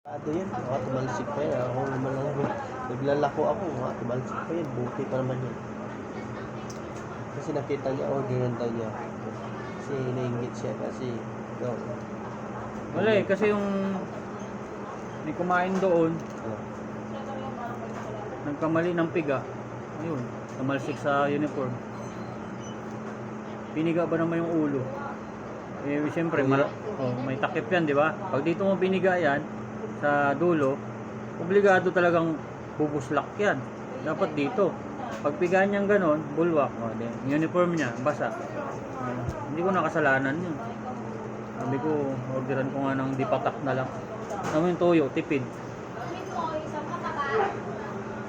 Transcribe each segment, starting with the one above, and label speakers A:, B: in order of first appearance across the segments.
A: Ano yan, tumalsik pa yan. Ako naman lang, naglalako ako, tumalsik pa yan. Buti pa naman yan. Kasi nakita niya, orderan daw niya. Kasi nainggit siya kasi, no.
B: Wala eh, kasi yung may kumain doon, nagkamali ng piga. Ayun, tumalsik sa uniform. Piniga ba naman yung ulo? Eh, siyempre, may takip yan, di ba? Pag dito mo piniga yan, sa dulo, obligado talagang bubuslak yan. Dapat dito. Pag pigaan niyang ganon, bulwak. Uniform niya, basa. Hindi ko nakasalanan yun. Sabi ko, orderan ko nga ng dipatak na lang. Naman yung toyo, tipid.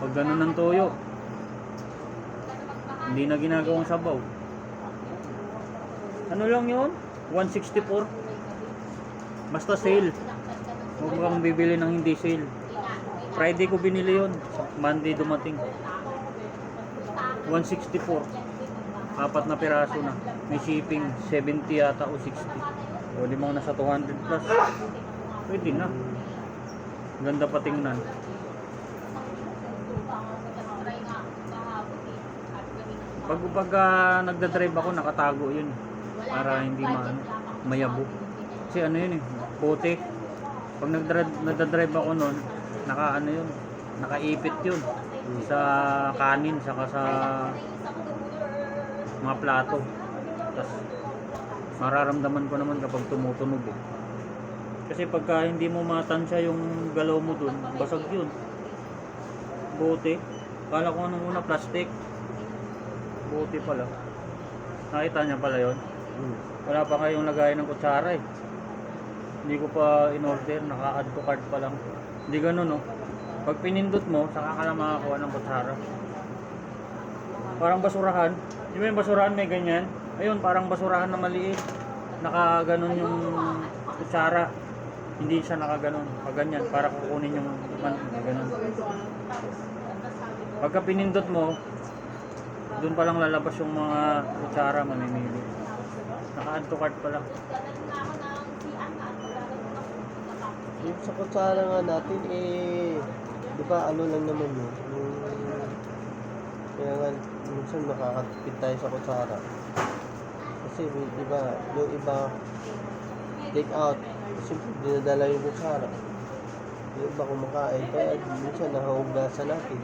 B: Pag ganon ng toyo, hindi na ginagawang sabaw. Ano lang yun? 164. Basta sale. Huwag kang bibili ng hindi sale. Friday ko binili yun. Monday dumating. 164. Apat na piraso na. May shipping 70 yata o 60. O di mo nasa 200 plus. Pwede na. Ganda pa tingnan. Pag nagdadrive ako, nakatago yun. Para hindi mayabo. Kasi ano yun eh, bote. Pag nagdadrive ako nun, nakaipit yun. Sa kanin, saka sa mga plato. Tapos mararamdaman ko naman kapag tumutunog eh. Kasi pagka hindi mo matansya yung galaw mo dun, basag yun. Bote. Kala ko nung una plastic. Bote pala. Nakita niya pala yun. Wala pa kayong lagay ng kutsara eh. Hindi ko pa in-order, naka-add to cart pa lang. Hindi ganun no. Pag pinindot mo, saka ka lang makakuha ng kutsara. Parang basurahan. Di ba yung basurahan may ganyan? Ayun, parang basurahan na maliit. Naka-ganon yung kutsara. Hindi siya naka-ganon. Pag ganyan, para kukunin yung ganon. Pagka pinindot mo, doon pa lang lalabas yung mga kutsara, mamimili. Naka-add to cart pa lang.
A: Yung sa kutsara nga natin, di ba ano lang naman yun? Kaya nga, minsan makakatipid tayo sa kutsara. Kasi, di ba, yung iba, take out, kasi dinadala yung kutsara. Yung iba kumakain, kaya minsan nahuhugasan natin.